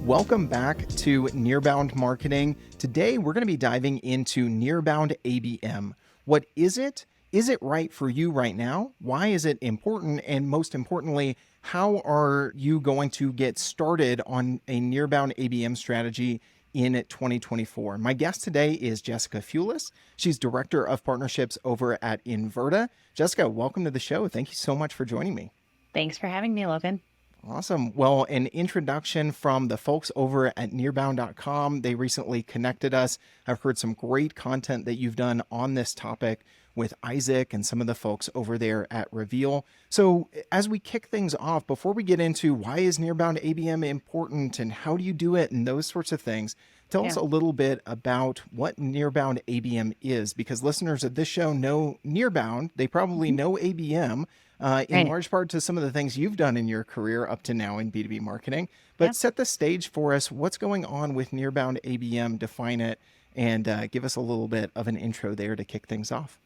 Welcome back to Nearbound Marketing. Today, we're going to be diving into Nearbound ABM. What is it? Is it right for you right now? Why is it important? And most importantly, how are you going to get started on a Nearbound ABM strategy in 2024? My guest today is Jessica Fewless. She's Director of Partnerships over at Inverta. Jessica, welcome to the show. Thank you so much for joining me. Thanks for having me, Logan. Awesome. Well, an introduction from the folks over at nearbound.com. They recently connected us. I've heard some great content that you've done on this topic with Isaac and some of the folks over there at Reveal. So as we kick things off, before we get into why is Nearbound ABM important and how do you do it and those sorts of things, tell us a little bit about what Nearbound ABM is, because listeners of this show know Nearbound. They probably know ABM. In large part to some of the things you've done in your career up to now in B2B marketing. But set the stage for us. What's going on with Nearbound ABM? Define it and give us a little bit of an intro there to kick things off.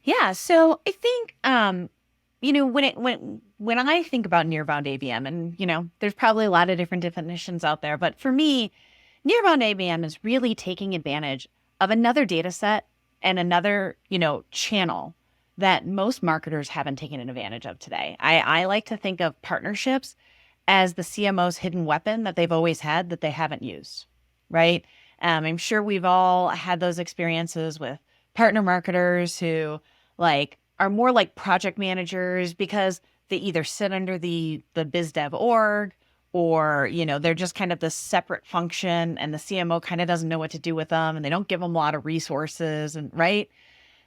Yeah. So I think, when I think about Nearbound ABM, and, there's probably a lot of different definitions out there, but for me, Nearbound ABM is really taking advantage of another data set and another, channel that most marketers haven't taken advantage of today. I like to think of partnerships as the CMO's hidden weapon that they've always had that they haven't used, right? I'm sure we've all had those experiences with partner marketers who are more like project managers because they either sit under the biz dev org or, they're just kind of this separate function and the CMO kind of doesn't know what to do with them and they don't give them a lot of resources, and right?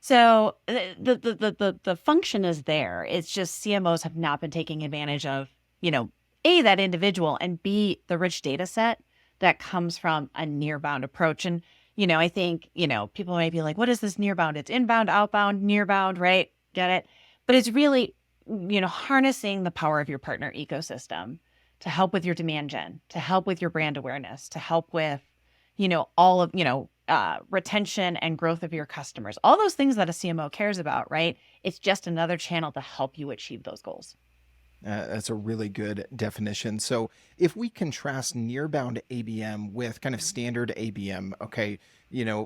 So the function is there. It's just CMOs have not been taking advantage of, A, that individual, and B, the rich data set that comes from a nearbound approach. And, I think, people might be like, what is this nearbound? It's inbound, outbound, nearbound, right? Get it? But it's really, harnessing the power of your partner ecosystem to help with your demand gen, to help with your brand awareness, to help with, all of, retention and growth of your customers, all those things that a CMO cares about, right? It's just another channel to help you achieve those goals. That's a really good definition. So if we contrast Nearbound ABM with kind of standard ABM, okay,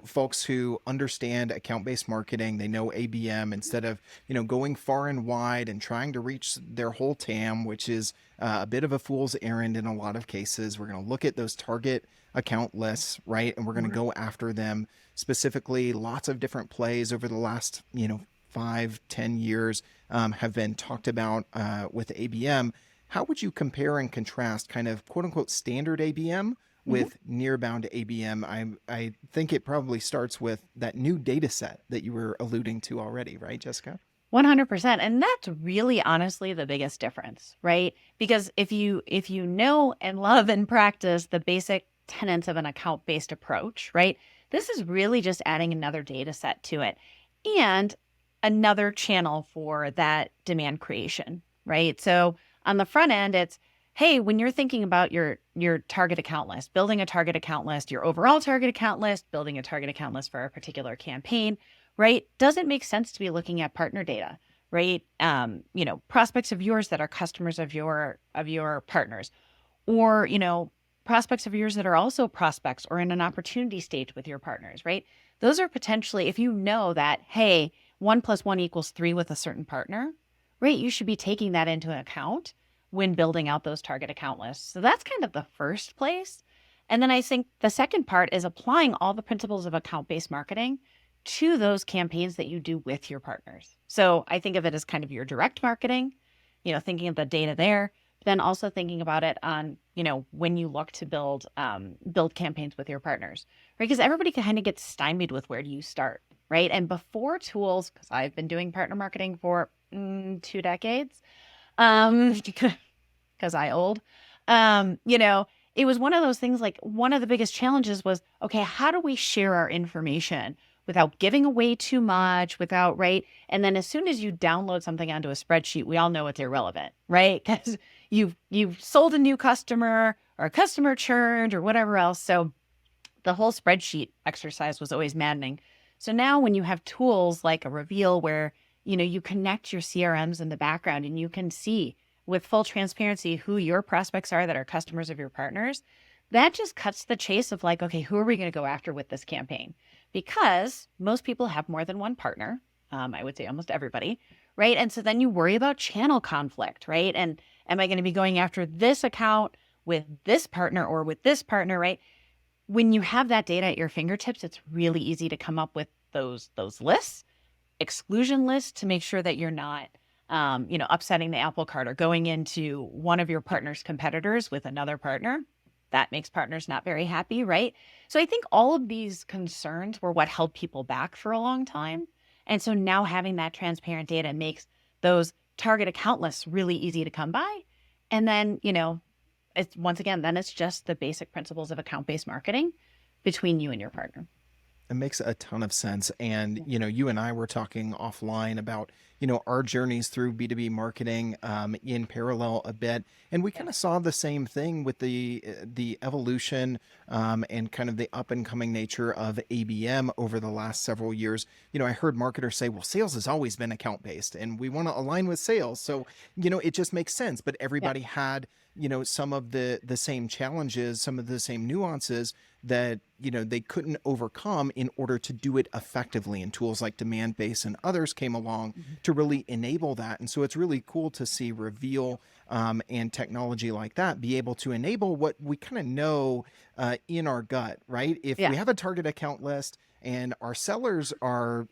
folks who understand account-based marketing, they know ABM instead of, going far and wide and trying to reach their whole TAM, which is a bit of a fool's errand in a lot of cases. We're going to look at those target account lists, right? And we're going to go after them specifically. Lots of different plays over the last, 5-10 years have been talked about with ABM. How would you compare and contrast kind of quote unquote standard ABM with Nearbound ABM? I think it probably starts with that new data set that you were alluding to already, right, Jessica? 100%. And that's really honestly the biggest difference, right? Because if you know and love and practice the basic tenets of an account-based approach, right? This is really just adding another data set to it and another channel for that demand creation, right? So on the front end, it's, hey, when you're thinking about your target account list, building a target account list, your overall target account list, building a target account list for a particular campaign, right? Does it make sense to be looking at partner data, right? Prospects of yours that are customers of your partners, or, prospects of yours that are also prospects or in an opportunity stage with your partners, right? Those are potentially, if you know that, hey, 1 + 1 = 3 with a certain partner, right? You should be taking that into account when building out those target account lists. So that's kind of the first place. And then I think the second part is applying all the principles of account-based marketing to those campaigns that you do with your partners. So I think of it as kind of your direct marketing, thinking of the data there, then also thinking about it on, when you look to build campaigns with your partners, right? Because everybody kind of gets stymied with where do you start, right? And before tools, because I've been doing partner marketing for 2 decades, because I old, it was one of those things, like one of the biggest challenges was, okay, how do we share our information without giving away too much, right? And then as soon as you download something onto a spreadsheet, we all know it's irrelevant, right? Because you've sold a new customer or a customer churned or whatever else. So the whole spreadsheet exercise was always maddening. So now when you have tools like a Reveal where, you connect your CRMs in the background and you can see with full transparency who your prospects are that are customers of your partners, that just cuts the chase of like, okay, who are we going to go after with this campaign? Because most people have more than one partner. I would say almost everybody, right? And so then you worry about channel conflict, right? And am I going to be going after this account with this partner or with this partner, right? When you have that data at your fingertips, it's really easy to come up with those lists, exclusion lists, to make sure that you're not upsetting the apple cart or going into one of your partner's competitors with another partner. That makes partners not very happy, right? So I think all of these concerns were what held people back for a long time. And so now having that transparent data makes those target account lists really easy to come by. And then, it's once again, then it's just the basic principles of account-based marketing between you and your partner. It makes a ton of sense. And, Yeah. you and I were talking offline about, our journeys through B2B marketing in parallel a bit. And we Yeah. kind of saw the same thing with the evolution and kind of the up and coming nature of ABM over the last several years. I heard marketers say, well, sales has always been account based and we want to align with sales. So, it just makes sense. But Yeah. everybody had, some of the same challenges, some of the same nuances that they couldn't overcome in order to do it effectively, and tools like demand base and others came along Mhm. to really enable that. And so it's really cool to see reveal and technology like that be able to enable what we kind of know in our gut, right? If Yeah. we have a target account list and our sellers are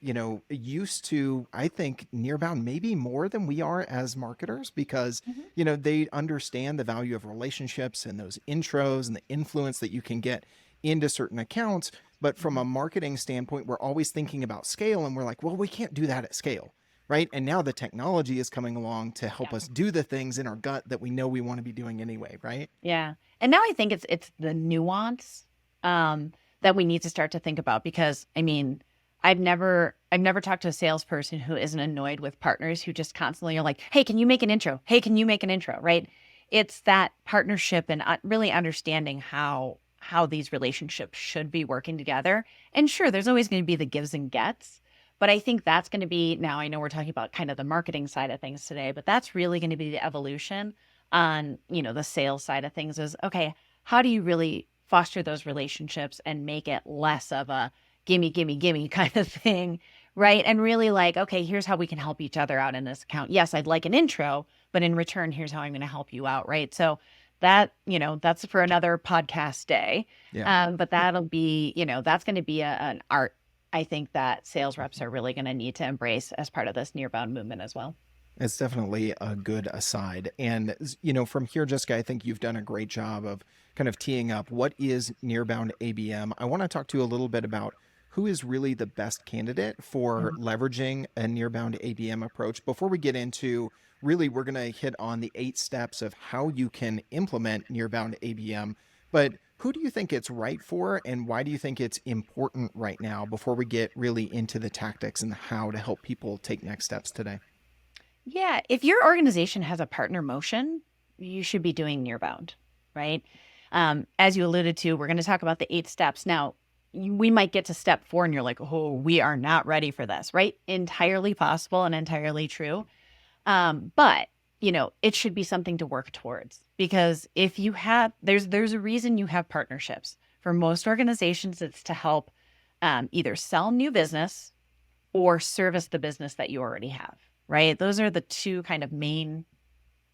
used to, I think, Nearbound maybe more than we are as marketers, because Mhm. they understand the value of relationships and those intros and the influence that you can get into certain accounts. But from Mhm. a marketing standpoint, we're always thinking about scale, and we're like, well, we can't do that at scale, right? And now the technology is coming along to help Yeah. us do the things in our gut that we know we want to be doing anyway, right? Yeah. And now I think it's the nuance that we need to start to think about, because I mean, I've never talked to a salesperson who isn't annoyed with partners who just constantly are like, "Hey, can you make an intro? Hey, can you make an intro?" Right? It's that partnership and really understanding how these relationships should be working together. And sure, there's always going to be the gives and gets, but I think that's going to be, now I know we're talking about kind of the marketing side of things today, but that's really going to be the evolution on, the sales side of things is, okay, how do you really foster those relationships and make it less of a gimme, gimme, gimme kind of thing, right? And really like, okay, here's how we can help each other out in this account. Yes, I'd like an intro, but in return, here's how I'm going to help you out, right? So that, that's for another podcast day. Yeah. But that'll be, that's going to be an art, I think, that sales reps are really going to need to embrace as part of this Nearbound movement as well. It's definitely a good aside. And, from here, Jessica, I think you've done a great job of kind of teeing up what is Nearbound ABM. I want to talk to you a little bit about who is really the best candidate for Mhm. leveraging a Nearbound ABM approach. Before we get into really, we're going to hit on the 8 steps of how you can implement Nearbound ABM. But who do you think it's right for, and why do you think it's important right now before we get really into the tactics and how to help people take next steps today? Yeah, if your organization has a partner motion, you should be doing Nearbound, right? As you alluded to, we're going to talk about the 8 steps. Now, we might get to step 4 and you're like, oh, we are not ready for this, right? Entirely possible and entirely true. But it should be something to work towards, because if you have, there's a reason you have partnerships. For most organizations, it's to help either sell new business or service the business that you already have, right? Those are the two kind of main.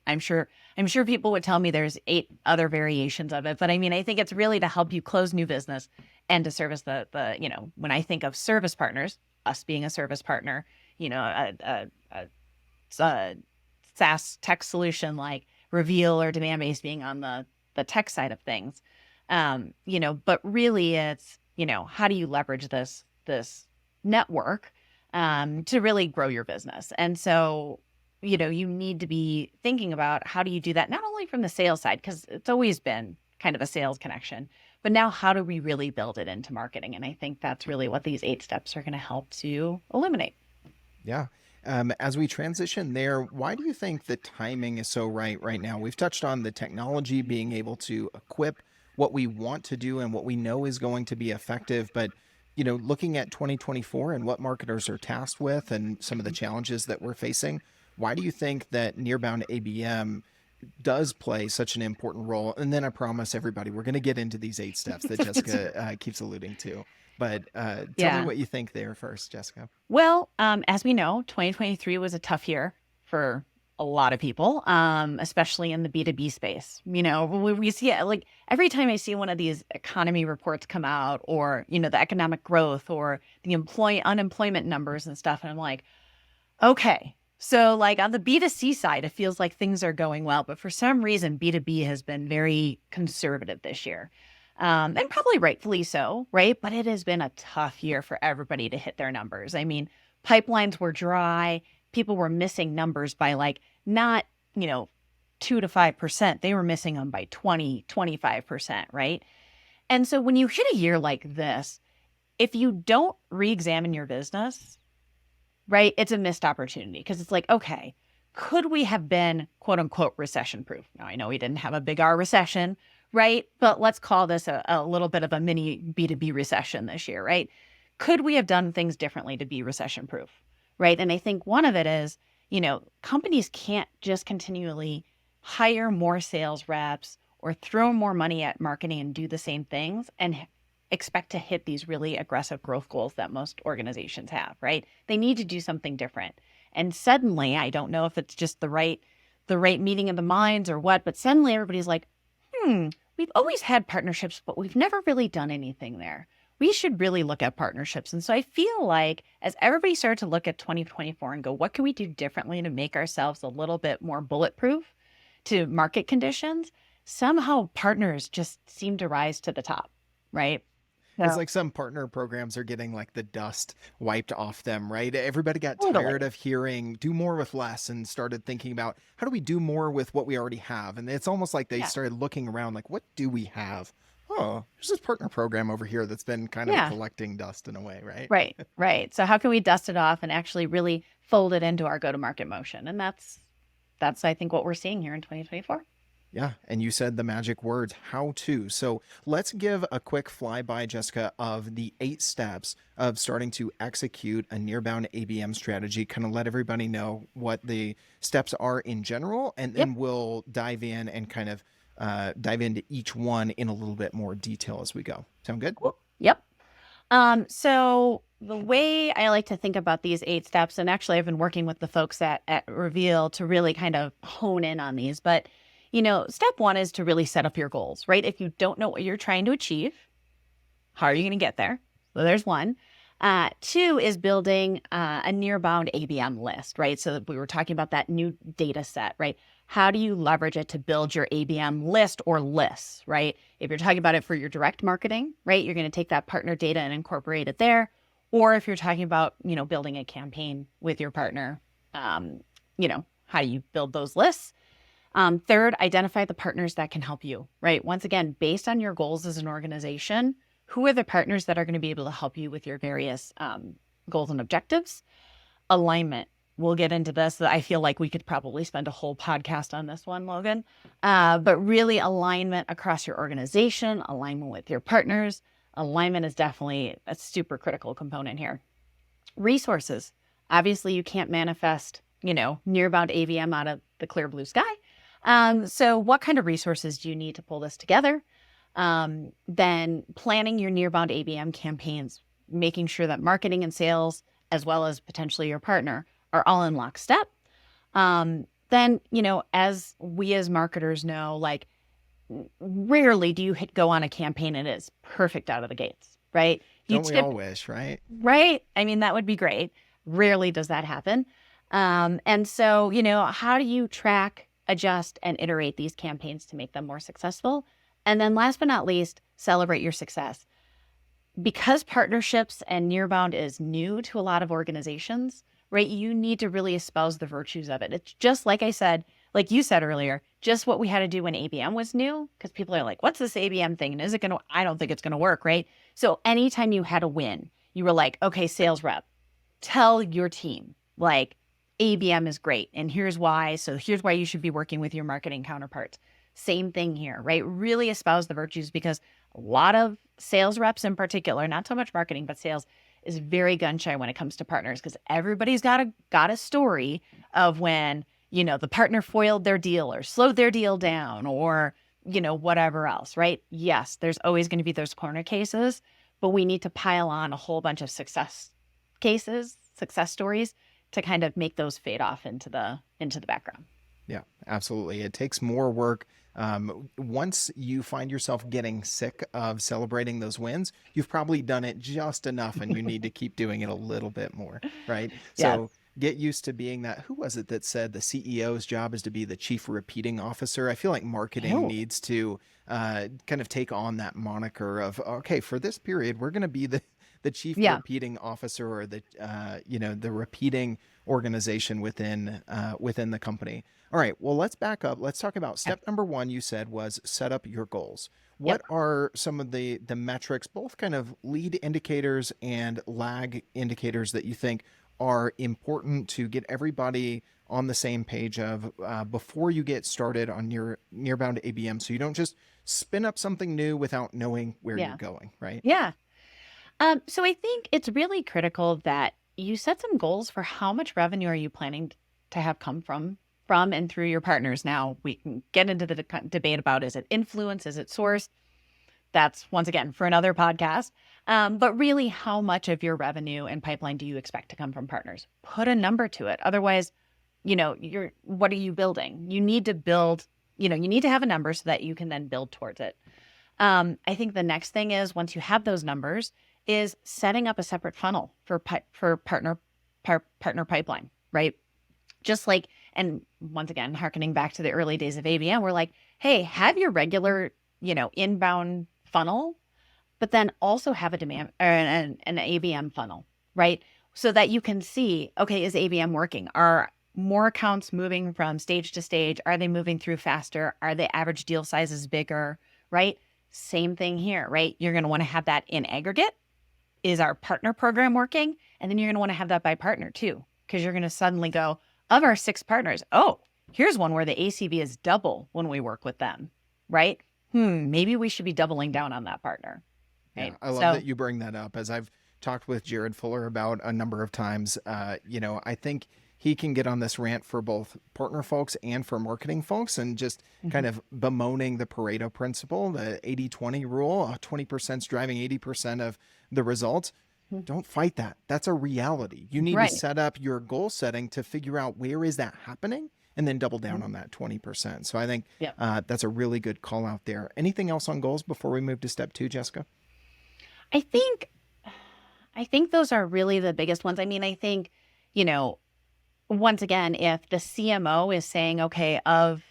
I'm sure I'm sure people would tell me there's 8 other variations of it, but I mean, I think it's really to help you close new business and to service the when I think of service partners, us being a service partner, a SaaS tech solution like Reveal or Demand Base being on the tech side of things. But really it's, how do you leverage this network to really grow your business? And so, you need to be thinking about how do you do that, not only from the sales side, because it's always been kind of a sales connection, but now how do we really build it into marketing? And I think that's really what these 8 steps are going to help to illuminate. Yeah. As we transition there, why do you think the timing is so right now? We've touched on the technology being able to equip what we want to do and what we know is going to be effective. But, looking at 2024 and what marketers are tasked with and some of the challenges that we're facing, why do you think that Nearbound ABM does play such an important role. And then I promise everybody, we're going to get into these 8 steps that Jessica keeps alluding to. But tell me Yeah. what you think there first, Jessica. Well, as we know, 2023 was a tough year for a lot of people, especially in the B2B space. We see it like every time I see one of these economy reports come out, or, the economic growth or the unemployment numbers and stuff. And I'm like, okay, so like on the B2C side, it feels like things are going well. But for some reason, B2B has been very conservative this year. And probably rightfully so, right? But it has been a tough year for everybody to hit their numbers. I mean, pipelines were dry. People were missing numbers by like not, 2 to 5%. They were missing them by 20, 25%, right? And so when you hit a year like this, if you don't re-examine your business, right, it's a missed opportunity, because it's like, okay, could we have been quote unquote recession proof? Now, I know we didn't have a big R recession, right? But let's call this a little bit of a mini B2B recession this year, right? Could we have done things differently to be recession proof, right? And I think one of it is, companies can't just continually hire more sales reps or throw more money at marketing and do the same things and expect to hit these really aggressive growth goals that most organizations have, right? They need to do something different. And suddenly, I don't know if it's just the right meeting of the minds or what, but suddenly everybody's like, we've always had partnerships, but we've never really done anything there. We should really look at partnerships. And so I feel like as everybody started to look at 2024 and go, what can we do differently to make ourselves a little bit more bulletproof to market conditions? Somehow partners just seem to rise to the top, right? It's So like some partner programs are getting like the dust wiped off them, right? Everybody got tired totally. of hearing do more with less and started thinking about how do we do more with what we already have? And it's almost like they Yeah. started looking around like, what do we have? Oh, there's this partner program over here that's been kind of Yeah. collecting dust in a way, right? Right. Right. So how can we dust it off and actually really fold it into our go-to-market motion? And that's I think what we're seeing here in 2024. Yeah, and you said the magic words, how to. So let's give a quick flyby, Jessica, of the 8 steps of starting to execute a Nearbound ABM strategy. Kind of let everybody know what the steps are in general, and Yep. then we'll dive in and kind of dive into each one in a little bit more detail as we go. Sound good? Cool. Yep. So the way I like to think about these 8 steps, and actually I've been working with the folks at Reveal to really kind of hone in on these, but step 1 is to really set up your goals, right? If you don't know what you're trying to achieve, how are you going to get there? So there's 1. 2 is building a Nearbound ABM list, right? So we were talking about that new data set, right? How do you leverage it to build your ABM list or lists, right? If you're talking about it for your direct marketing, right, you're going to take that partner data and incorporate it there. Or if you're talking about, building a campaign with your partner, how do you build those lists? 3rd, identify the partners that can help you, right? Once again, based on your goals as an organization, who are the partners that are going to be able to help you with your various goals and objectives? Alignment. We'll get into this. I feel like we could probably spend a whole podcast on this one, Logan. But really alignment across your organization, alignment with your partners. Alignment is definitely a super critical component here. Resources. Obviously, you can't manifest, Nearbound ABM out of the clear blue sky. So what kind of resources do you need to pull this together? Then planning your Nearbound ABM campaigns, making sure that marketing and sales, as well as potentially your partner, are all in lockstep. Then, as we as marketers know, like rarely do you go on a campaign and it's perfect out of the gates, right? Don't we all wish, right? Right? I mean, that would be great. Rarely does that happen. And so, how do you track, adjust, and iterate these campaigns to make them more successful? And then last but not least, celebrate your success. Because partnerships and Nearbound is new to a lot of organizations, right? You need to really espouse the virtues of it. It's just like I said, like you said earlier, just what we had to do when ABM was new, because people are like, what's this ABM thing? And is it going to, I don't think it's going to work, right? So anytime you had a win, you were like, okay, sales rep, tell your team, like, ABM is great. And here's why. So here's why you should be working with your marketing counterparts. Same thing here, right? Really espouse the virtues, because a lot of sales reps in particular, not so much marketing, but sales, is very gun shy when it comes to partners, because everybody's got a story of when, the partner foiled their deal or slowed their deal down or, whatever else, right? Yes, there's always going to be those corner cases, but we need to pile on a whole bunch of success stories to kind of make those fade off into the background. Yeah, absolutely. It takes more work. Once you find yourself getting sick of celebrating those wins, you've probably done it just enough and you need to keep doing it a little bit more, right? Yes. So get used to being that. Who was it that said the CEO's job is to be the chief repeating officer? I feel like marketing Oh, needs to kind of take on that moniker of, okay, for this period, we're going to be the chief yeah. repeating officer or the the repeating organization within the company. All right, well, let's back up. Let's talk about Yep. step number one. You said was set up your goals. What Yep. are some of the metrics, both kind of lead indicators and lag indicators that you think are important to get everybody on the same page of before you get started on your Nearbound ABM, so you don't just spin up something new without knowing where you're Yeah. going, right? Yeah. So I think it's really critical that you set some goals for how much revenue are you planning to have come from and through your partners. Now we can get into the debate about, is it influence, is it source? That's once again for another podcast. But really, how much of your revenue and pipeline do you expect to come from partners? Put a number to it. Otherwise, what are you building? You need to build, you need to have a number so that you can then build towards it. I think the next thing is, once you have those numbers, is setting up a separate funnel for partner pipeline, right? Just like, and once again, harkening back to the early days of ABM, we're like, hey, have your regular, inbound funnel, but then also have a demand or an ABM funnel, right? So that you can see, okay, is ABM working? Are more accounts moving from stage to stage? Are they moving through faster? Are the average deal sizes bigger, right? Same thing here, right? You're going to want to have that in aggregate. Is our partner program working? And then you're going to want to have that by partner too, because you're going to suddenly go, of our 6 partners, oh, here's one where the ACV is double when we work with them, right? Maybe we should be doubling down on that partner, Yeah, right? I love So, that you bring that up. As I've talked with Jared Fuller about a number of times, I think he can get on this rant for both partner folks and for marketing folks and just kind mhm, of bemoaning the Pareto principle, the 80-20 rule, 20% is driving 80% of the results. mhm, Don't fight that. That's a reality. You need to right. set up your goal setting to figure out where is that happening and then double down Mhm. on that 20%. So I think Yeah. that's a really good call out there. Anything else on goals before we move to step two, Jessica? I think I think those are really the biggest ones. I mean, I think, you know, once again, if the CMO is saying, okay, of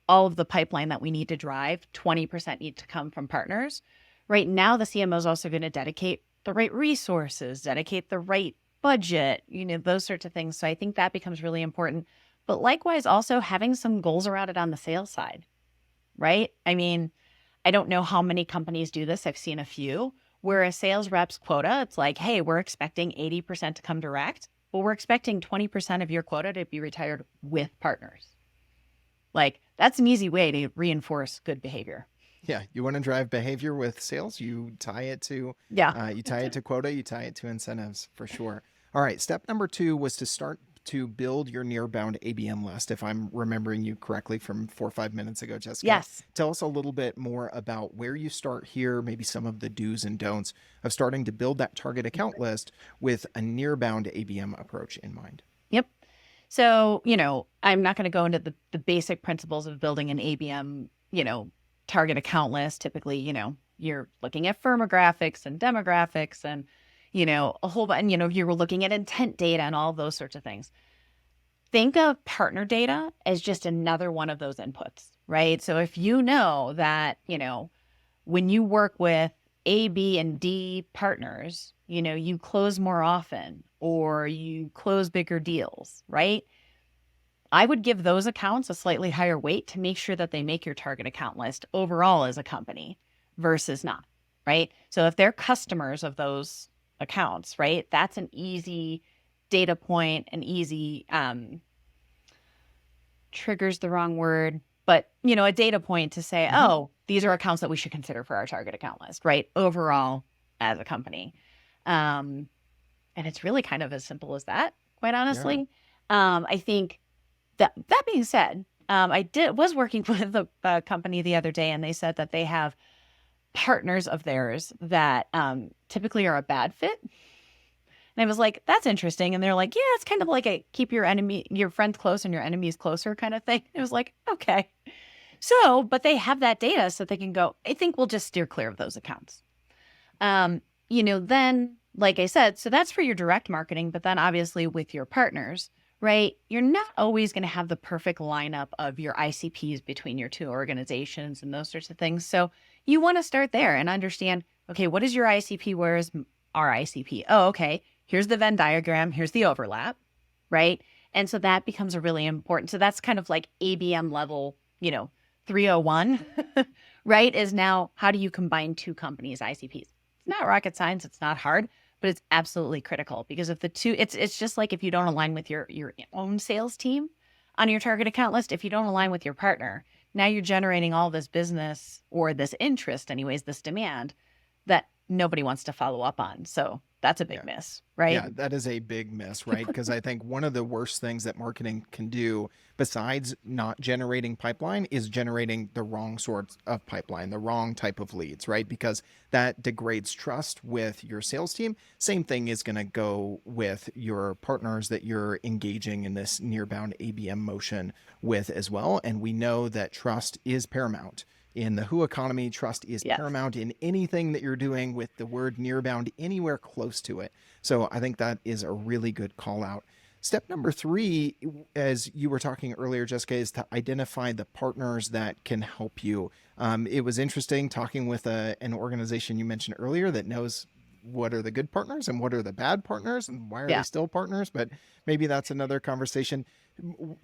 all of the pipeline that we need to drive, 20% need to come from partners. Right now, the CMO is also going to dedicate the right resources, dedicate the right budget, those sorts of things. So I think that becomes really important. But likewise, also having some goals around it on the sales side, right? I mean, I don't know how many companies do this. I've seen a few where a sales rep's quota, it's like, hey, we're expecting 80% to come direct, but we're expecting 20% of your quota to be retired with partners. Like, that's an easy way to reinforce good behavior. Yeah, you want to drive behavior with sales, you tie it to Yeah. quota, you tie it to incentives for sure. All right, step number two was to start to build your Nearbound ABM list. If I'm remembering you correctly from 4 or 5 minutes ago, Jessica, Yes. tell us a little bit more about where you start here, maybe some of the do's and don'ts of starting to build that target account list with a Nearbound ABM approach in mind. Yep. So, I'm not going to go into the basic principles of building an ABM, target account list. Typically, you're looking at firmographics and demographics and, a whole bunch, and, you were looking at intent data and all those sorts of things. Think of partner data as just another one of those inputs, right? So if you know that, when you work with A, B, and D partners, you close more often or you close bigger deals, right? I would give those accounts a slightly higher weight to make sure that they make your target account list overall as a company versus not, right? So if they're customers of those accounts, right, that's an easy data point, an easy triggers the wrong word, but a data point to say, Mm-hmm. oh, these are accounts that we should consider for our target account list, right? Overall as a company. And it's really kind of as simple as that, quite Yeah. honestly. I think That being said, was working with a company the other day, and they said that they have partners of theirs that typically are a bad fit. And I was like, that's interesting. And they're like, yeah, it's kind of like a keep your friends close and your enemies closer kind of thing. It was like, okay. So, but they have that data so they can go, I think we'll just steer clear of those accounts. Then, like I said, so that's for your direct marketing, but then obviously with your partners, right? You're not always going to have the perfect lineup of your ICPs between your two organizations and those sorts of things. So you want to start there and understand, okay, what is your ICP? Where is our ICP? Oh, okay. Here's the Venn diagram. Here's the overlap, right? And so that becomes a really important. So that's kind of like ABM level, 301, right? Is now how do you combine two companies' ICPs? It's not rocket science. It's not hard, but it's absolutely critical because if the two, it's just like if you don't align with your own sales team on your target account list, if you don't align with your partner, now you're generating all this business or this interest, anyways, this demand that nobody wants to follow up on. So that's a big miss, right? Yeah, that is a big miss, right? Because I think one of the worst things that marketing can do, besides not generating pipeline, is generating the wrong sorts of pipeline, the wrong type of leads, right? Because that degrades trust with your sales team. Same thing is going to go with your partners that you're engaging in this Nearbound ABM motion with as well. And we know that trust is paramount. In the WHO economy, trust is Yes. paramount in anything that you're doing with the word nearbound anywhere close to it. So I think that is a really good call out. Step number 3, as you were talking earlier, Jessica, is to identify the partners that can help you. It was interesting talking with an organization you mentioned earlier that knows what are the good partners and what are the bad partners and why are they Yeah. still partners, but maybe that's another conversation.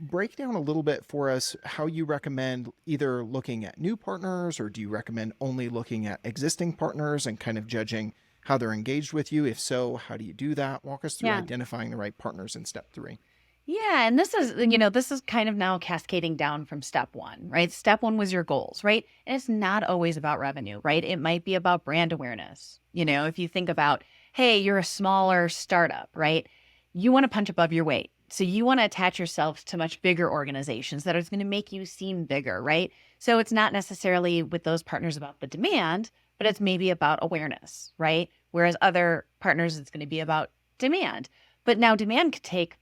Break down a little bit for us how you recommend either looking at new partners, or do you recommend only looking at existing partners and kind of judging how they're engaged with you? If so, how do you do that? Walk us through Yeah. identifying the right partners in step 3. Yeah. And this is kind of now cascading down from step 1, right? Step 1 was your goals, right? And it's not always about revenue, right? It might be about brand awareness. If you think about, hey, you're a smaller startup, right? You want to punch above your weight. So you want to attach yourself to much bigger organizations that are going to make you seem bigger, right? So it's not necessarily with those partners about the demand, but it's maybe about awareness, right? Whereas other partners, it's going to be about demand. But now demand could take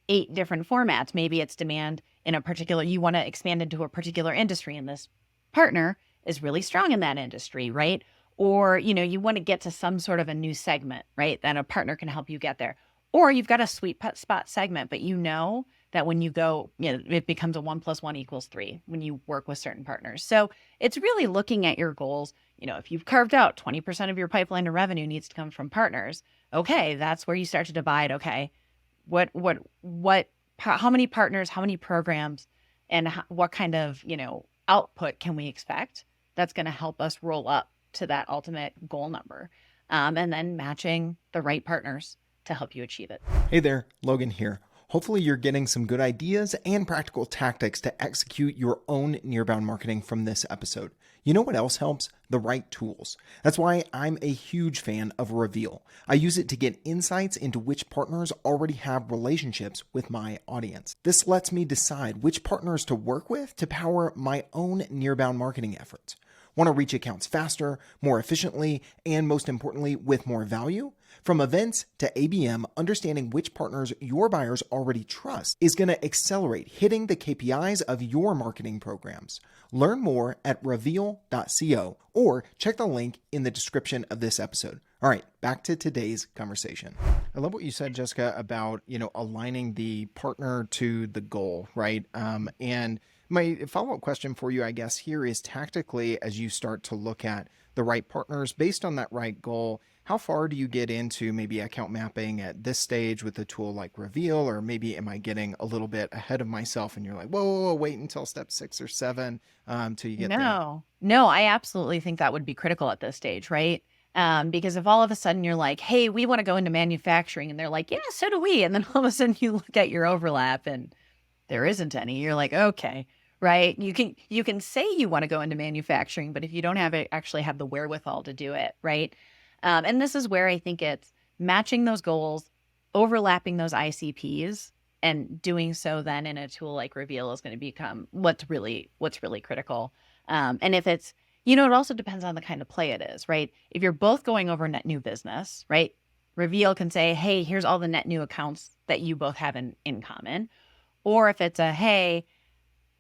8 different formats. Maybe it's demand in a particular, you want to expand into a particular industry and this partner is really strong in that industry, right? Or, you want to get to some sort of a new segment, right? Then a partner can help you get there. Or you've got a sweet spot segment, but that when you go, it becomes a 1 + 1 = 3 when you work with certain partners. So it's really looking at your goals. If you've carved out 20% of your pipeline to revenue needs to come from partners, okay, that's where you start to divide. Okay, how many partners, how many programs, and what kind of, output can we expect that's going to help us roll up to that ultimate goal number, and then matching the right partners to help you achieve it. Hey there, Logan here. Hopefully you're getting some good ideas and practical tactics to execute your own Nearbound marketing from this episode. You know what else helps? The right tools. That's why I'm a huge fan of Reveal. I use it to get insights into which partners already have relationships with my audience. This lets me decide which partners to work with to power my own Nearbound marketing efforts. Want to reach accounts faster, more efficiently, and most importantly, with more value? From events to ABM, understanding which partners your buyers already trust is going to accelerate hitting the KPIs of your marketing programs. Learn more at reveal.co or check the link in the description of this episode. All right, back to today's conversation. I love what you said, Jessica, about, aligning the partner to the goal, right? And my follow-up question for you, I guess, here is tactically, as you start to look at the right partners based on that right goal, how far do you get into maybe account mapping at this stage with a tool like Reveal? Or maybe am I getting a little bit ahead of myself and you're like, whoa, wait until step 6 or 7 till you get there? No, I absolutely think that would be critical at this stage, right? Because if all of a sudden you're like, hey, we want to go into manufacturing, and they're like, yeah, so do we. And then all of a sudden you look at your overlap and there isn't any. You're like, okay, right? You can say you want to go into manufacturing, but if you don't actually have the wherewithal to do it, right? And this is where I think it's matching those goals, overlapping those ICPs, And doing so then in a tool like Reveal is going to become what's really critical. And if it's, it also depends on the kind of play it is, right? If you're both going over net new business, right? Reveal can say, hey, here's all the net new accounts that you both have in common. Or if it's a, hey,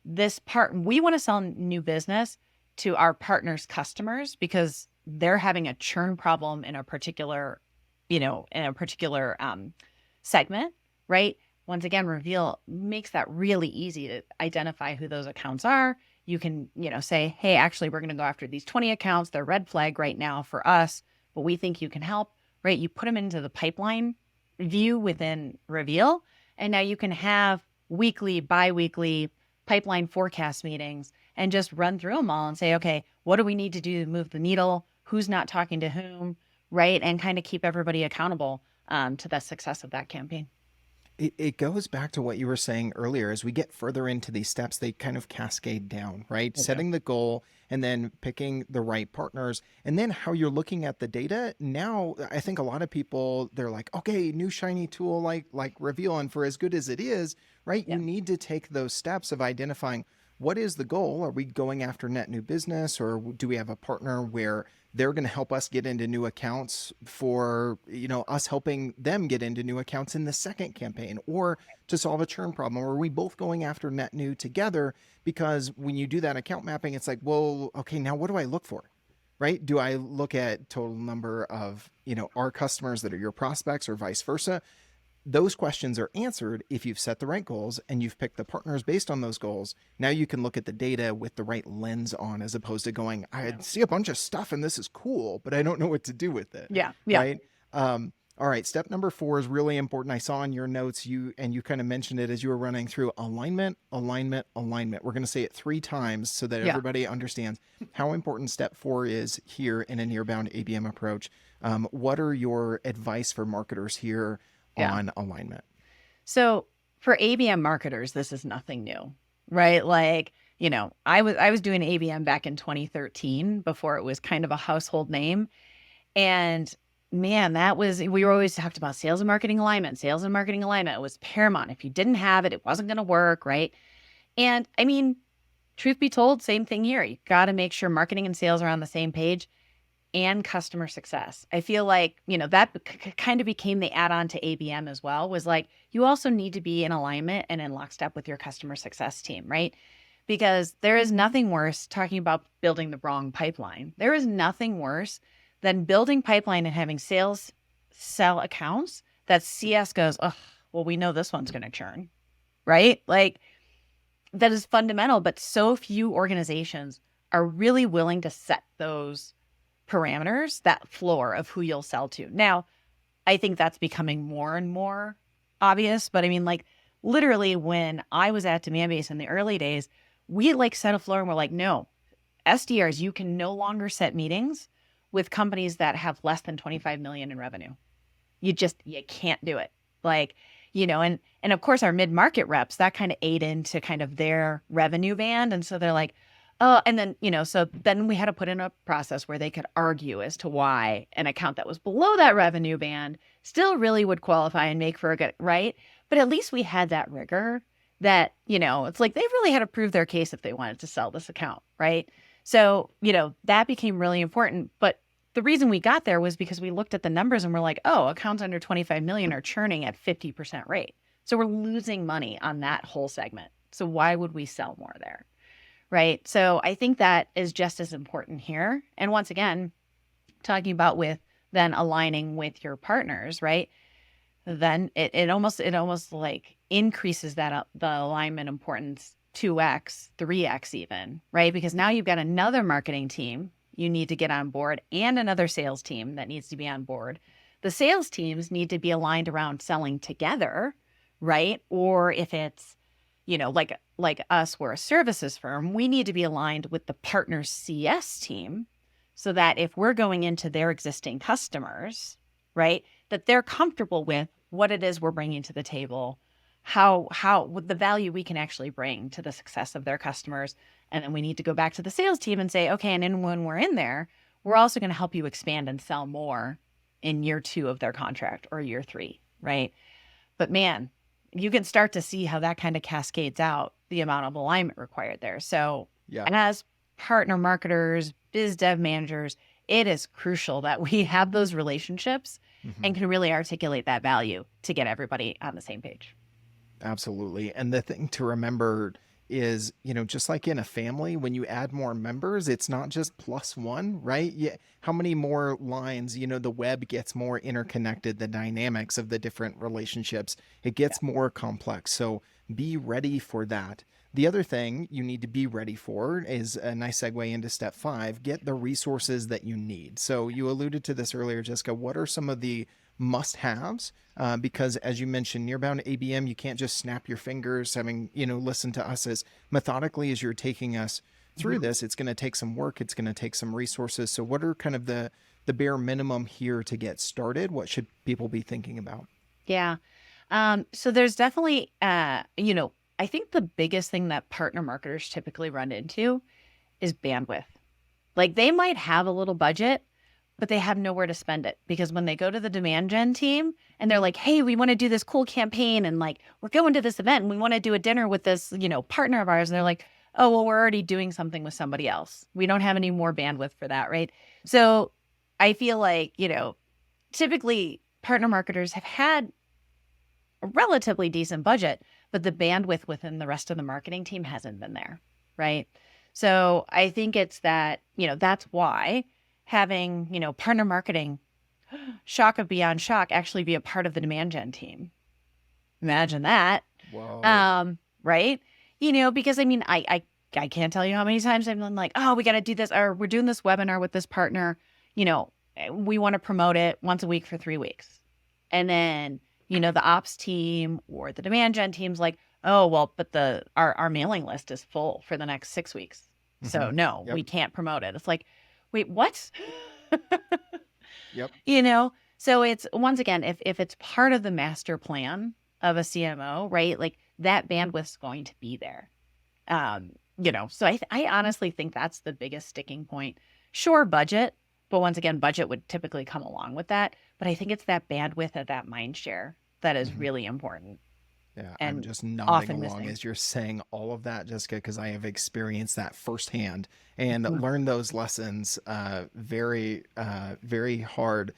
we want to sell new business to our partners' customers because they're having a churn problem in a particular, segment, right? Once again, Reveal makes that really easy to identify who those accounts are. You can, say, hey, actually, we're going to go after these 20 accounts. They're red flag right now for us, but we think you can help, right? You put them into the pipeline view within Reveal, and now you can have weekly, bi-weekly pipeline forecast meetings and just run through them all and say, okay, what do we need to do to move the needle? Who's not talking to whom, right? And kind of keep everybody accountable to the success of that campaign. It goes back to what you were saying earlier. As we get further into these steps, they kind of cascade down, right? Okay. Setting the goal and then picking the right partners, and then how you're looking at the data. Now, I think a lot of people, they're like, okay, new shiny tool like Reveal, and for as good as it is, right? Yeah. You need to take those steps of identifying what is the goal. Are we going after net new business, or do we have a partner where they're going to help us get into new accounts for, us helping them get into new accounts in the second campaign, or to solve a churn problem? Or are we both going after net new together? Because when you do that account mapping, it's like, well, okay, now what do I look for? Right? Do I look at total number of, our customers that are your prospects, or vice versa? Those questions are answered if you've set the right goals and you've picked the partners based on those goals. Now you can look at the data with the right lens on, as opposed to going, I see a bunch of stuff and this is cool, but I don't know what to do with it. Yeah. Right. All right. Step number 4 is really important. I saw in your notes, you kind of mentioned it as you were running through: alignment, alignment, alignment. We're going to say it 3 times so that everybody understands how important step 4 is here in a Nearbound ABM approach. What are your advice for marketers here on alignment? So for ABM marketers, this is nothing new, right? Like, I was doing ABM back in 2013 before it was kind of a household name. And man, we were always talked about sales and marketing alignment. It was paramount. If you didn't have it, it wasn't going to work, right? And I mean, truth be told, same thing here. You got to make sure marketing and sales are on the same page, and customer success. I feel like, that kind of became the add-on to ABM as well, was like, you also need to be in alignment and in lockstep with your customer success team, right? Because there is nothing worse, talking about building the wrong pipeline. There is nothing worse than building pipeline and having sales sell accounts that CS goes, oh, well, we know this one's going to churn, right? Like, that is fundamental, but so few organizations are really willing to set those parameters, that floor of who you'll sell to. Now, I think that's becoming more and more obvious, but I mean, like, literally when I was at Demandbase in the early days, we set a floor and we're like, no, SDRs, you can no longer set meetings with companies that have less than 25 million in revenue. You can't do it. And of course our mid-market reps, that kind of ate into kind of their revenue band. And so they're like, oh, and then, so then we had to put in a process where they could argue as to why an account that was below that revenue band still really would qualify and make for a good, right? But at least we had that rigor that, it's like they really had to prove their case if they wanted to sell this account, right? So, that became really important. But the reason we got there was because we looked at the numbers and we're like, oh, accounts under 25 million are churning at 50% rate. So we're losing money on that whole segment. So why would we sell more there? Right. So I think that is just as important here. And once again, talking about with then aligning with your partners, right? Then it almost like increases that the alignment importance 2x, 3x even, right? Because now you've got another marketing team you need to get on board and another sales team that needs to be on board. The sales teams need to be aligned around selling together, right? Or if it's, like us, we're a services firm, we need to be aligned with the partner CS team so that if we're going into their existing customers, right, that they're comfortable with what it is we're bringing to the table, how the value we can actually bring to the success of their customers. And then we need to go back to the sales team and say, okay, and then when we're in there, we're also going to help you expand and sell more in year 2 of their contract or year 3, right? But man, you can start to see how that kind of cascades out the amount of alignment required there. So Yeah. as partner marketers, biz dev managers, it is crucial that we have those relationships Mhm. and can really articulate that value to get everybody on the same page. Absolutely. And the thing to remember is, just like in a family, when you add more members, it's not just plus one, right? Yeah. How many more lines, the web gets more interconnected, the dynamics of the different relationships, it Yeah. gets more complex. So be ready for that. The other thing you need to be ready for is a nice segue into step 5, get the resources that you need. So you alluded to this earlier, Jessica. What are some of the must haves? Because as you mentioned, Nearbound ABM, you can't just snap your fingers, having, listen to us as methodically as you're taking us through Mhm. this. It's going to take some work. It's going to take some resources. So what are kind of the bare minimum here to get started? What should people be thinking about? Yeah. So there's definitely, I think the biggest thing that partner marketers typically run into is bandwidth. Like they might have a little budget, but they have nowhere to spend it because when they go to the demand gen team and they're like, hey, we want to do this cool campaign and like we're going to this event and we want to do a dinner with this, partner of ours. And they're like, oh, well, we're already doing something with somebody else. We don't have any more bandwidth for that. Right. So I feel like, typically partner marketers have had a relatively decent budget, but the bandwidth within the rest of the marketing team hasn't been there. Right. So I think it's that, that's why having, partner marketing, shock of beyond shock, actually be a part of the demand gen team. Imagine that. Whoa. Right. Because I mean, I can't tell you how many times I've been like, oh, we got to do this, or we're doing this webinar with this partner, we want to promote it once a week for 3 weeks. And then, the ops team or the demand gen team's like, oh, well, but our mailing list is full for the next 6 weeks. Hmm. So no, Yep. we can't promote it. It's like, wait, what? Yep. you know? So it's once again, if it's part of the master plan of a CMO, right? Like that bandwidth's going to be there. So I honestly think that's the biggest sticking point. Sure, budget, but once again, budget would typically come along with that. But I think it's that bandwidth of that mind share that is Hmm. really important Yeah, I'm and just nodding often along missing. as you're saying all of that, Jessica, because I have experienced that firsthand and Mhm. learned those lessons very hard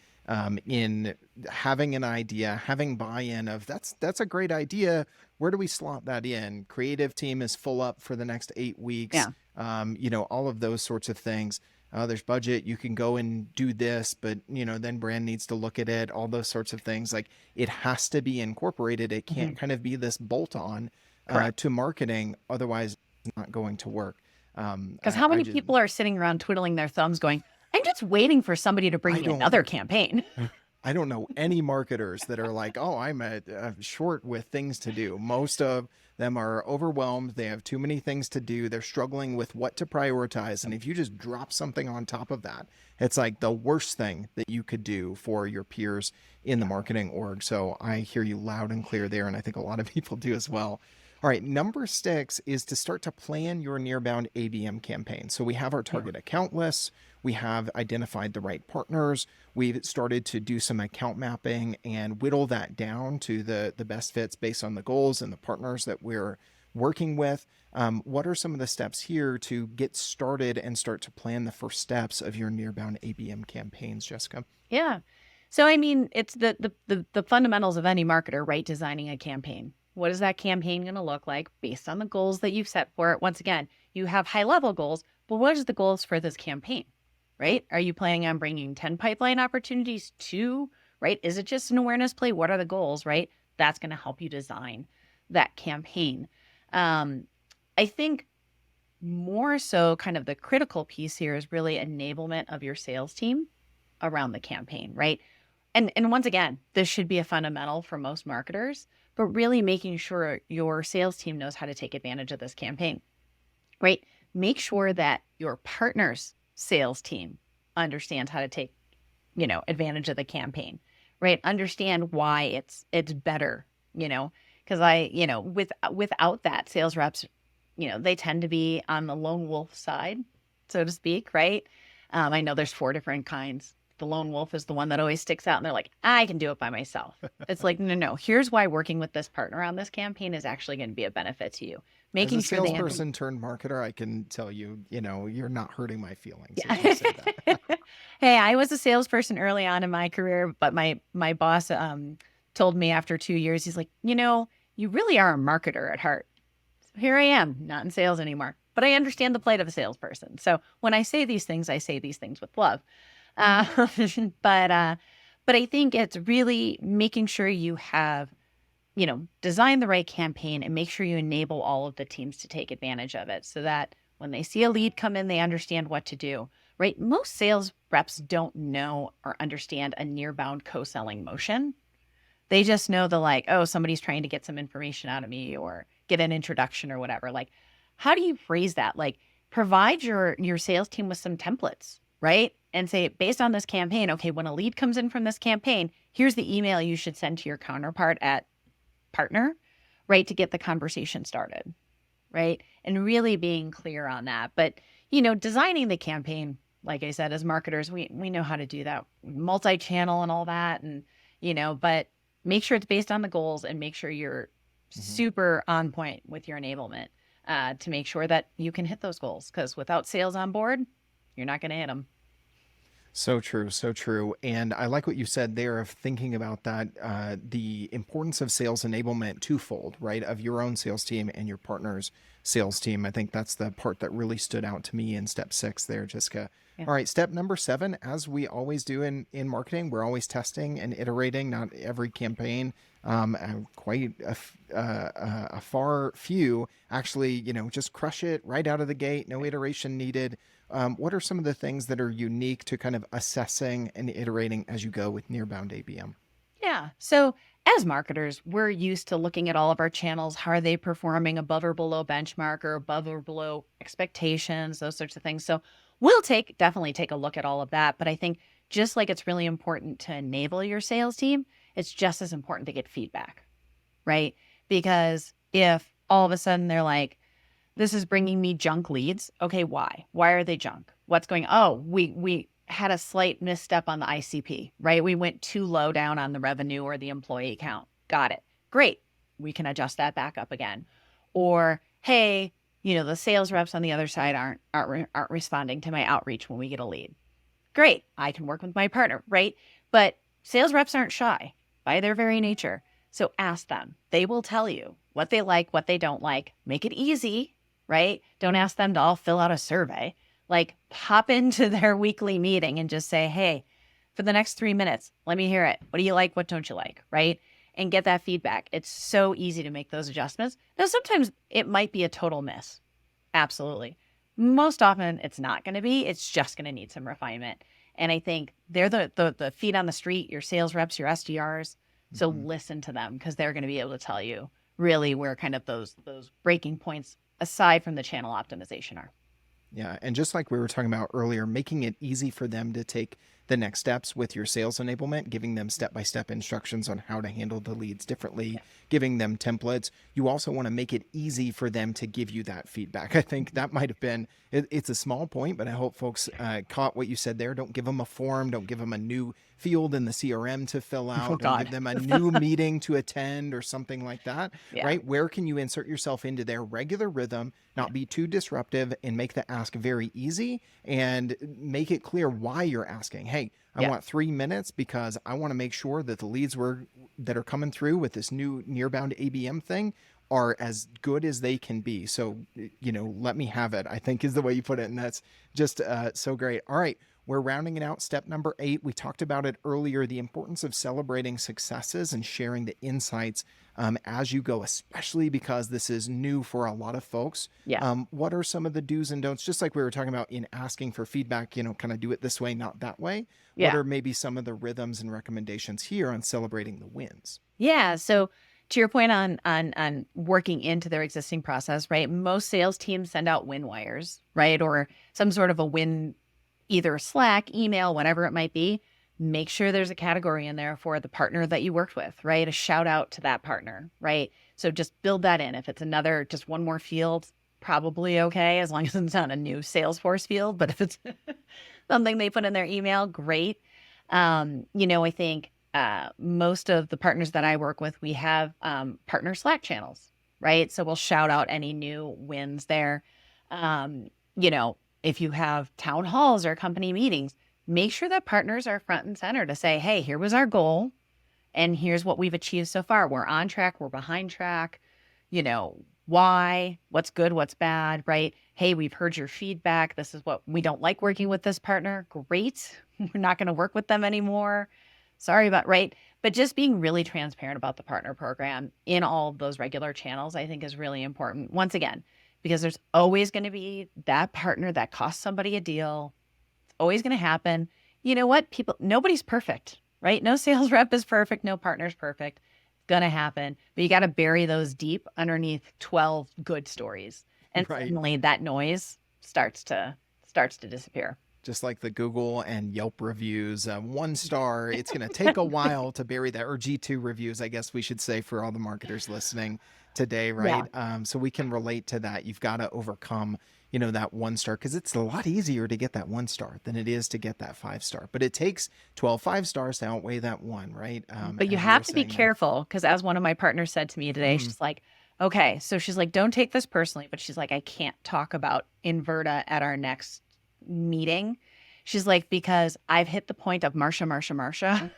in having an idea, having buy-in of that's a great idea. Where do we slot that in? Creative team is full up for the next 8 weeks. Yeah. All of those sorts of things. There's budget. You can go and do this, but then brand needs to look at it. All those sorts of things. Like it has to be incorporated. It can't Mhm. kind of be this bolt on Correct. to marketing. Otherwise, it's not going to work. Because how I many just, people are sitting around twiddling their thumbs going, I'm just waiting for somebody to bring I me don't, another campaign. I don't know any marketers that are like, oh, I'm short with things to do. Most of them are overwhelmed. They have too many things to do. They're struggling with what to prioritize. And if you just drop something on top of that, it's like the worst thing that you could do for your peers in the marketing org. So I hear you loud and clear there. And I think a lot of people do as well. All right, number 6 is to start to plan your Nearbound ABM campaign. So we have our Yeah. target account lists, we have identified the right partners, we've started to do some account mapping and whittle that down to the best fits based on the goals and the partners that we're working with. What are some of the steps here to get started and start to plan the first steps of your Nearbound ABM campaigns, Jessica? Yeah. So I mean, it's the fundamentals of any marketer, right? Designing a campaign. What is that campaign going to look like based on the goals that you've set for it? Once again, you have high level goals, but what is the goals for this campaign? Right? Are you planning on bringing 10 pipeline opportunities to, right? Is it just an awareness play? What are the goals, right? That's going to help you design that campaign. Um, I think more so kind of the critical piece here is really enablement of your sales team around the campaign, right? And once again, this should be a fundamental for most marketers, but really making sure your sales team knows how to take advantage of this campaign, right? Make sure that your partner's sales team understands how to take, advantage of the campaign, right? Understand why it's better, because without that, sales reps, they tend to be on the lone wolf side, so to speak, right? I know there's 4 different kinds. the lone wolf is the one that always sticks out and they're like, I can do it by myself. It's like, no, no, here's why working with this partner on this campaign is actually going to be a benefit to you. As Making a sure they have, salesperson turned marketer, I can tell you, you're not hurting my feelings as you yeah. say that. Hey, I was a salesperson early on in my career, but my boss told me after 2 years, he's like, you really are a marketer at heart. So here I am, not in sales anymore, but I understand the plight of a salesperson. So when I say these things, I say these things with love. Uh, but I think it's really making sure you have, design the right campaign and make sure you enable all of the teams to take advantage of it so that when they see a lead come in, they understand what to do, right? Most sales reps don't know or understand a nearbound co-selling motion. They just know the like, oh, somebody's trying to get some information out of me or get an introduction or whatever. Like, how do you phrase that? Like, provide your sales team with some templates, right? And say, based on this campaign, okay, when a lead comes in from this campaign, here's the email you should send to your counterpart at partner, right, to get the conversation started, right? And really being clear on that. But, designing the campaign, like I said, as marketers, we know how to do that, multi-channel and all that. And, but make sure it's based on the goals and make sure you're super on point with your enablement to make sure that you can hit those goals. Because without sales on board, you're not going to hit them. So true, so true. And I like what you said there of thinking about that, the importance of sales enablement twofold, right? Of your own sales team and your partner's sales team. I think that's the part that really stood out to me in step 6 there, Jessica. Yeah. All right, step number 7, as we always do in marketing, we're always testing and iterating, not every campaign. Quite a far few actually, just crush it right out of the gate, no iteration needed. What are some of the things that are unique to kind of assessing and iterating as you go with Nearbound ABM? Yeah. So as marketers, we're used to looking at all of our channels. How are they performing above or below benchmark or above or below expectations, those sorts of things. So we'll definitely take a look at all of that. But I think just like it's really important to enable your sales team, it's just as important to get feedback, right? Because if all of a sudden they're like, this is bringing me junk leads. Okay, why? Why are they junk? What's going on? Oh, we had a slight misstep on the ICP, right? We went too low down on the revenue or the employee count. Got it. Great. We can adjust that back up again. Or, hey, the sales reps on the other side aren't responding to my outreach when we get a lead. Great. I can work with my partner, right? But sales reps aren't shy by their very nature. So ask them. They will tell you what they like, what they don't like. Make it easy, right? Don't ask them to all fill out a survey. Like pop into their weekly meeting and just say, hey, for the next 3 minutes, let me hear it. What do you like? What don't you like? Right? And get that feedback. It's so easy to make those adjustments. Now, sometimes it might be a total miss. Absolutely. Most often it's not going to be. It's just going to need some refinement. And I think they're the feet on the street, your sales reps, your SDRs. So listen to them because they're going to be able to tell you really where kind of those breaking points aside from the channel optimization are. Yeah. And just like we were talking about earlier, making it easy for them to take the next steps with your sales enablement, giving them step-by-step instructions on how to handle the leads differently, giving them templates. You also want to make it easy for them to give you that feedback. I think that might have been, it's a small point, but I hope folks caught what you said there. Don't give them a form. Don't give them a new field in the CRM to fill out. Oh, Don't God. give them a new meeting to attend or something like that, Yeah. right? Where can you insert yourself into their regular rhythm, not be too disruptive, and make the ask very easy and make it clear why you're asking. Hey, I want 3 minutes because I want to make sure that the leads that are coming through with this new Nearbound ABM thing are as good as they can be. So, let me have it, I think is the way you put it. And that's just so great. All right. We're rounding it out. Step number 8, we talked about it earlier, the importance of celebrating successes and sharing the insights as you go, especially because this is new for a lot of folks. Yeah. What are some of the do's and don'ts, just like we were talking about in asking for feedback, kind of do it this way, not that way? Yeah. What are maybe some of the rhythms and recommendations here on celebrating the wins? Yeah. So to your point on working into their existing process, right? Most sales teams send out win wires, right? Or some sort of a win, either Slack, email, whatever it might be. Make sure there's a category in there for the partner that you worked with, right? A shout out to that partner, right? So just build that in. If it's just one more field, probably okay, as long as it's not a new Salesforce field. But if it's something they put in their email, great. I think most of the partners that I work with, we have partner Slack channels, right? So we'll shout out any new wins there. Um, if you have town halls or company meetings, make sure that partners are front and center to say, hey, here was our goal. And here's what we've achieved so far. We're on track. We're behind track. Why, what's good, what's bad, right? Hey, we've heard your feedback. This is what we don't like working with this partner. Great. We're not going to work with them anymore. Sorry about, right? But just being really transparent about the partner program in all of those regular channels, I think is really important. Once again, because there's always going to be that partner that costs somebody a deal. It's always going to happen. You know what? Nobody's perfect, right? No sales rep is perfect. No partner's perfect. It's going to happen. But you got to bury those deep underneath 12 good stories. And Right. suddenly that noise starts to disappear. Just like the Google and Yelp reviews, 1 star, it's going to take a while to bury that, or G2 reviews, I guess we should say, for all the marketers listening today, Yeah. right? So we can relate to that. You've got to overcome, that 1 star, because it's a lot easier to get that 1 star than it is to get that 5 star. But it takes 12 5 stars to outweigh that one, right? But you As you were have to be saying there. careful because, as one of my partners said to me today, Mhm. she's like, okay, so she's like, don't take this personally, but she's like, I can't talk about Inverta at our next meeting. She's like, because I've hit the point of Marsha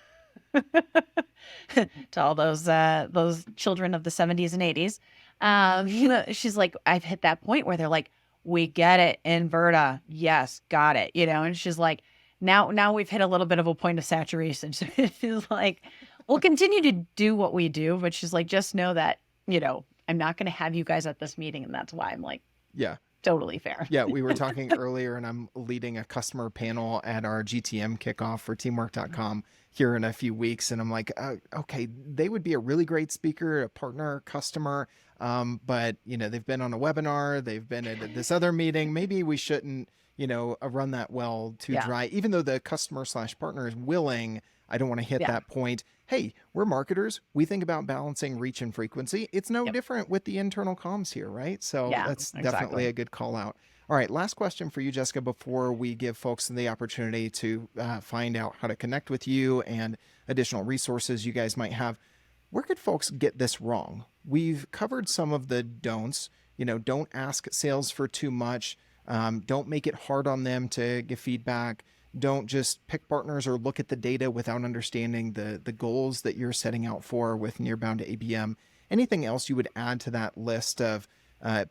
to all those children of the 70s and 80s. She's like, I've hit that point where they're like, we get it, Inverta, yes, got it, and she's like, now we've hit a little bit of a point of saturation. So she's like, we'll continue to do what we do, but she's like, just know that, I'm not going to have you guys at this meeting. And that's why I'm like, Yeah. totally fair. Yeah, we were talking earlier, and I'm leading a customer panel at our GTM kickoff for teamwork.com here in a few weeks. And I'm like, okay, they would be a really great speaker, a partner, customer. But, they've been on a webinar, they've been at this other meeting. Maybe we shouldn't, run that well too Yeah. dry. Even though the customer/partner is willing, I don't want to hit Yeah. that point. Hey, we're marketers. We think about balancing reach and frequency. It's no Yep. different with the internal comms here, right? So Yeah, that's definitely exactly. a good call out. All right, last question for you, Jessica, before we give folks the opportunity to find out how to connect with you and additional resources you guys might have. Where could folks get this wrong? We've covered some of the don'ts. Don't ask sales for too much. Don't make it hard on them to give feedback. Don't just pick partners or look at the data without understanding the goals that you're setting out for with Nearbound ABM. Anything else you would add to that list of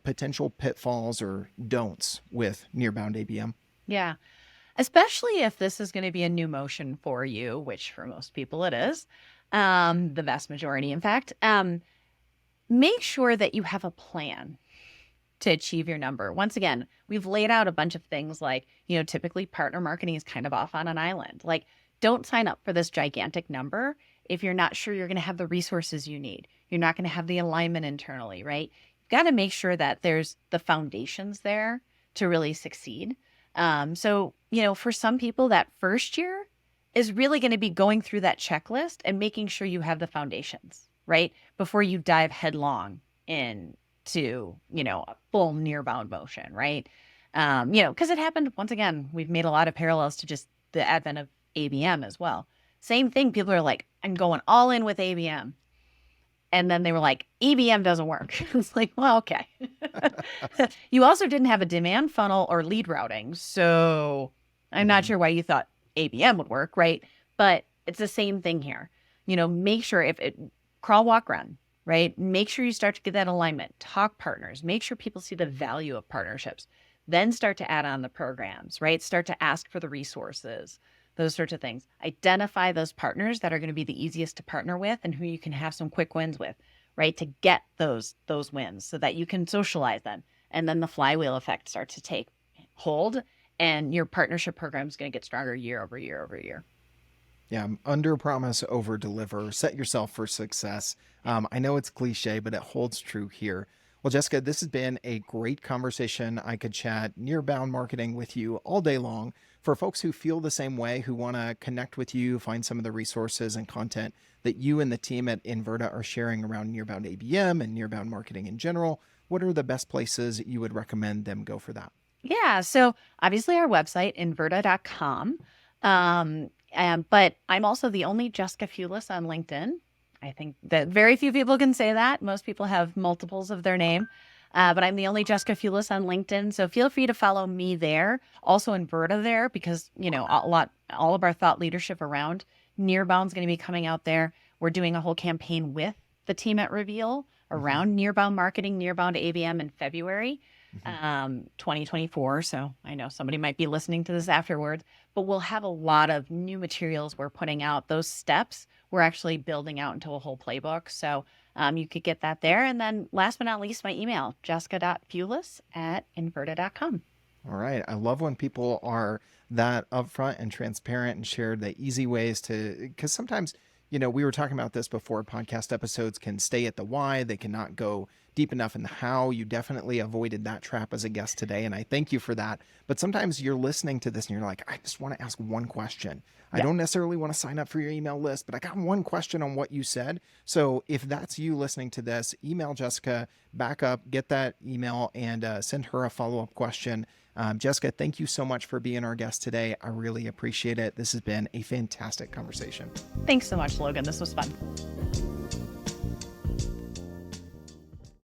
potential pitfalls or don'ts with Nearbound ABM? Yeah. Especially if this is going to be a new motion for you, which for most people it is, the vast majority, in fact. Make sure that you have a plan to achieve your number. Once again, we've laid out a bunch of things like, typically partner marketing is kind of off on an island. Like, don't sign up for this gigantic number if you're not sure you're going to have the resources you need. You're not going to have the alignment internally, right? You've got to make sure that there's the foundations there to really succeed. So, for some people, that first year is really going to be going through that checklist and making sure you have the foundations, right? Before you dive headlong into, a full nearbound motion, right? Because it happened, once again, we've made a lot of parallels to just the advent of ABM as well. Same thing. People are like, I'm going all in with ABM. And then they were like, EBM doesn't work. It's like, well, okay. You also didn't have a demand funnel or lead routing. So I'm not sure why you thought ABM would work, right? But it's the same thing here. Make sure if it crawl, walk, run, right? Make sure you start to get that alignment, talk partners, make sure people see the value of partnerships, then start to add on the programs, right? Start to ask for the resources, those sorts of things. Identify those partners that are going to be the easiest to partner with and who you can have some quick wins with, right? To get those wins so that you can socialize them. And then the flywheel effect starts to take hold and your partnership program is going to get stronger year over year over year. Yeah, under promise, over deliver. Set yourself for success. I know it's cliche, but it holds true here. Well, Jessica, this has been a great conversation. I could chat Nearbound Marketing with you all day long. For folks who feel the same way, who want to connect with you, find some of the resources and content that you and the team at Inverta are sharing around Nearbound ABM and Nearbound Marketing in general, what are the best places you would recommend them go for that? Yeah. So obviously our website, inverta.com. But I'm also the only Jessica Fewless on LinkedIn. I think that very few people can say that. Most people have multiples of their name. But I'm the only Jessica Fewless on LinkedIn. So feel free to follow me there. Also Inverta there, because, all of our thought leadership around Nearbound's going to be coming out there. We're doing a whole campaign with the team at Reveal Hmm. around Nearbound Marketing, Nearbound ABM in February, Hmm. 2024. So I know somebody might be listening to this afterwards, but we'll have a lot of new materials we're putting out. Those steps we're actually building out into a whole playbook. So you could get that there. And then last but not least, my email, jessica.fewless@inverta.com. All right. I love when people are that upfront and transparent and share the easy ways to, because sometimes, we were talking about this before, podcast episodes can stay at the why, they cannot go deep enough in the how. You definitely avoided that trap as a guest today, and I thank you for that. But sometimes you're listening to this and you're like, I just want to ask one question. I Yeah. don't necessarily want to sign up for your email list, but I got one question on what you said. So if that's you listening to this, email Jessica, back up, get that email, and send her a follow up question. Jessica, thank you so much for being our guest today. I really appreciate it. This has been a fantastic conversation. Thanks so much, Logan. This was fun.